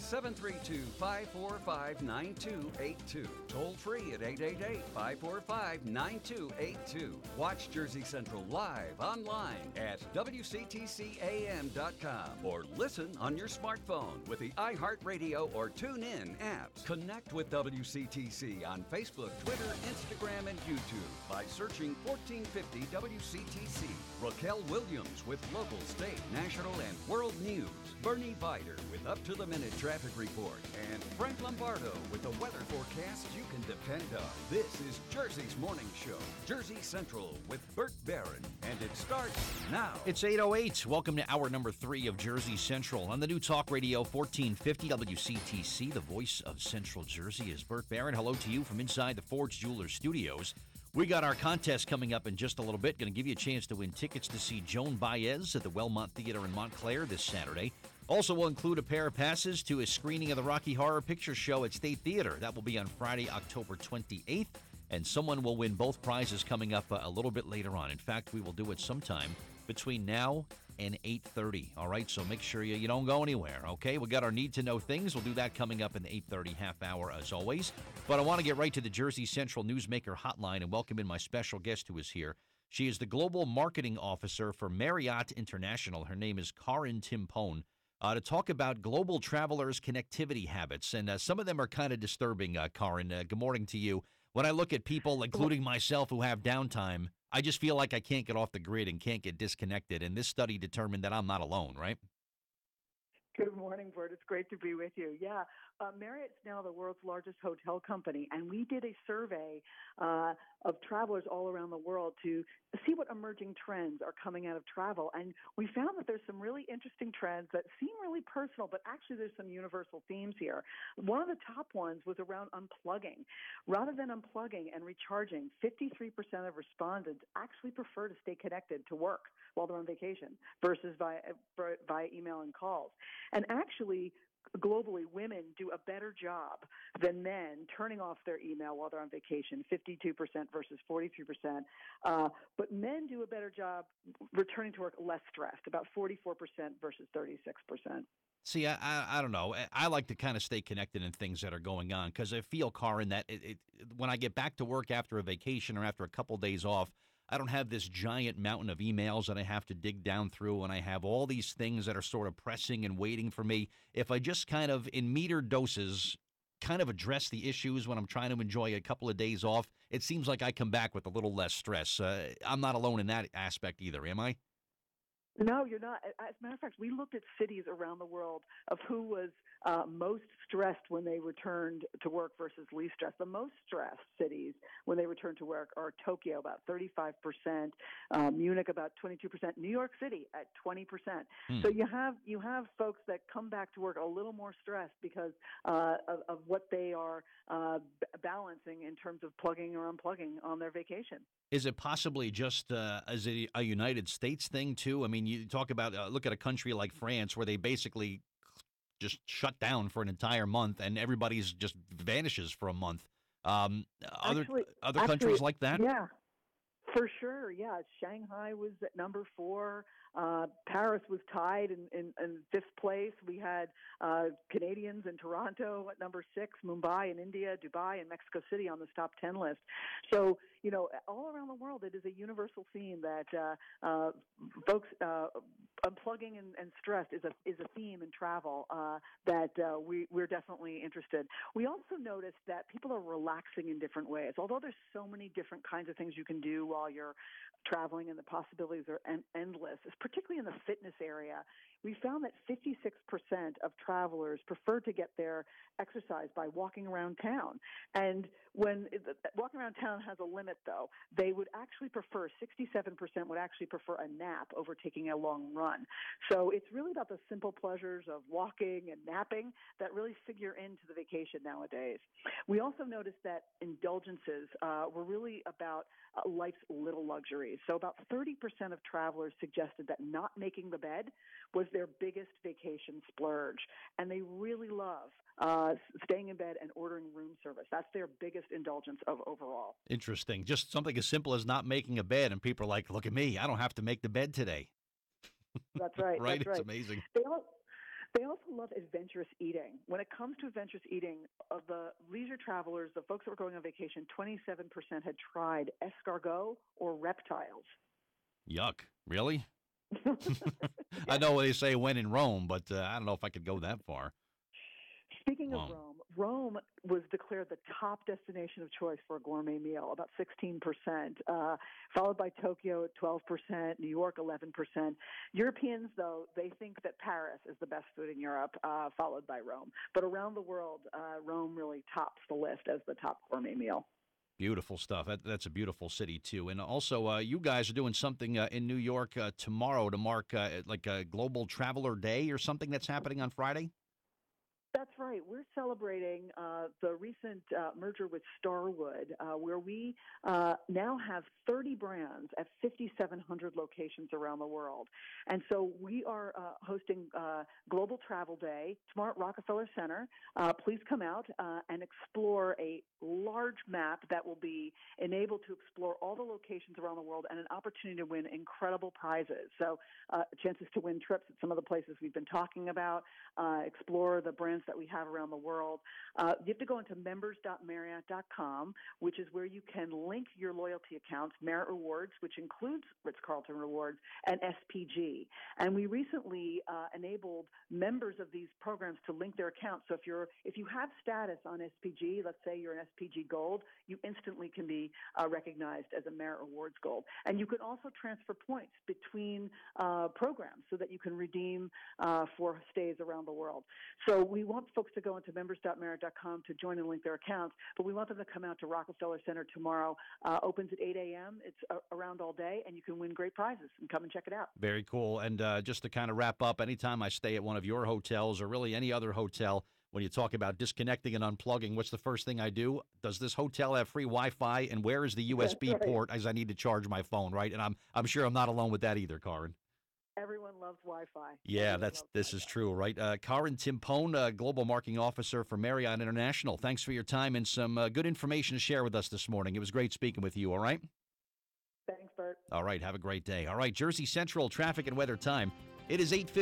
732-545-9282. Toll free at 888-545-9282. Watch Jersey Central live online at WCTCAM.com or listen on your smartphone with the iHeartRadio or TuneIn apps. Connect with WCTC on Facebook, Twitter, Instagram, and YouTube by searching 1450 WCTC. Raquel Williams with local, state, national, and world news. Bernie Bider with up-to-the-minute traffic report. And Frank Lombardo with the weather forecast you can depend on. This is Jersey's Morning Show, Jersey Central with Bert Barron. And it starts now. It's 8:08. Welcome to hour number 3 of Jersey Central. On the new Talk Radio 1450 WCTC, the voice of Central Jersey is Bert Barron. Hello to you from inside the Forge Jewelers Studios. We got our contest coming up in just a little bit. Going to give you a chance to win tickets to see Joan Baez at the Wellmont Theater in Montclair this Saturday. Also, we'll include a pair of passes to a screening of the Rocky Horror Picture Show at State Theater. That will be on Friday, October 28th. And someone will win both prizes coming up a little bit later on. In fact, we will do it sometime between now and 8:30. All right, so make sure you don't go anywhere, okay? We got our Need to Know Things. We'll do that coming up in the 8:30 half hour as always. But I want to get right to the Jersey Central Newsmaker Hotline and welcome in my special guest who is here. She is the Global Marketing Officer for Marriott International. Her name is Karin Timpone. To talk about global travelers' connectivity habits. And some of them are kind of disturbing, Karin. Good morning to you. When I look at people, including myself, who have downtime, I just feel like I can't get off the grid and can't get disconnected. And this study determined that I'm not alone, right? Good morning, Bert. It's great to be with you. Yeah, Marriott's now the world's largest hotel company, and we did a survey of travelers all around the world to see what emerging trends are coming out of travel. And we found that there's some really interesting trends that seem really personal, but actually there's some universal themes here. One of the top ones was around unplugging. Rather than unplugging and recharging, 53% of respondents actually prefer to stay connected to work while they're on vacation versus via email and calls. And actually, globally, women do a better job than men turning off their email while they're on vacation, 52% versus 43%. But men do a better job returning to work less stressed, about 44% versus 36%. See, I don't know. I like to kind of stay connected in things that are going on because I feel, Karin, that when I get back to work after a vacation or after a couple days off, I don't have this giant mountain of emails that I have to dig down through, and I have all these things that are sort of pressing and waiting for me. If I just kind of, in metered doses, kind of address the issues when I'm trying to enjoy a couple of days off, it seems like I come back with a little less stress. I'm not alone in that aspect either, am I? No, you're not. As a matter of fact, we looked at cities around the world of who was most stressed when they returned to work versus least stressed. The most stressed cities when they return to work are Tokyo, about 35%, Munich, about 22%, New York City at 20%. So you have folks that come back to work a little more stressed because of what they are balancing in terms of plugging or unplugging on their vacation. Is it possibly just as a United States thing, too? I mean, you talk about, look at a country like France where they basically just shut down for an entire month and everybody's just vanishes for a month. Other countries like that? Yeah, for sure. Yeah, Shanghai was at number 4. Paris was tied in 5th place. We had Canadians in Toronto at number 6, Mumbai in India, Dubai and Mexico City on the top 10 list. So, all around the world, it is a universal theme that folks unplugging and stress is a theme in travel that we're definitely interested. We also noticed that people are relaxing in different ways. Although there's so many different kinds of things you can do while you're traveling and the possibilities are endless, particularly in the fitness area. We found that 56% of travelers prefer to get their exercise by walking around town. And when walking around town has a limit, though, they would actually prefer, 67% would actually prefer a nap over taking a long run. So it's really about the simple pleasures of walking and napping that really figure into the vacation nowadays. We also noticed that indulgences were really about life's little luxuries. So about 30% of travelers suggested that not making the bed was their biggest vacation splurge. And they really love staying in bed and ordering room service. That's their biggest indulgence of overall. Interesting. Just something as simple as not making a bed, and people are like, look at me, I don't have to make the bed today. That's right. Right? That's right. It's amazing. They also love adventurous eating. When it comes to adventurous eating, of the leisure travelers, the folks that were going on vacation, 27% had tried escargot or reptiles. Yuck. Really? I Yes. know they say when in Rome, but I don't know if I could go that far. Speaking of Wow. Rome was declared the top destination of choice for a gourmet meal, about 16%, followed by Tokyo at 12%, New York 11%. Europeans, though, they think that Paris is the best food in Europe, followed by Rome. But around the world, Rome really tops the list as the top gourmet meal. Beautiful stuff. That's a beautiful city, too. And also, you guys are doing something in New York tomorrow to mark like a Global Traveler Day or something that's happening on Friday? That's right. We're celebrating the recent merger with Starwood, where we now have 30 brands at 5,700 locations around the world. And so we are hosting Global Travel Day tomorrow at Rockefeller Center. Please come out and explore a large map that will be enabled to explore all the locations around the world and an opportunity to win incredible prizes. So chances to win trips at some of the places we've been talking about, explore the brands that we have around the world. You have to go into members.marriott.com, which is where you can link your loyalty accounts, Marriott Rewards, which includes Ritz-Carlton Rewards, and SPG. And we recently enabled members of these programs to link their accounts. So if you have status on SPG, let's say you're an SPG Gold, you instantly can be recognized as a Marriott Rewards Gold. And you can also transfer points between programs so that you can redeem for stays around the world. So we want folks to go into members.marriott.com to join and link their accounts, but we want them to come out to Rockefeller Center tomorrow. Opens at 8 a.m. It's around all day, and you can win great prizes. And come and check it out. Very cool. And just to kind of wrap up, anytime I stay at one of your hotels or really any other hotel, when you talk about disconnecting and unplugging, what's the first thing I do? Does this hotel have free Wi-Fi? And where is the USB Right. port as I need to charge my phone, right? And I'm sure I'm not alone with that either, Karin. Everyone loves Wi-Fi. Yeah, Everyone loves this is Wi-Fi. true, right? Karin Timpone, Global Marketing Officer for Marriott International. Thanks for your time and some good information to share with us this morning. It was great speaking with you, all right? Thanks, Bert. All right, have a great day. All right, Jersey Central traffic and weather time. It is 8:50.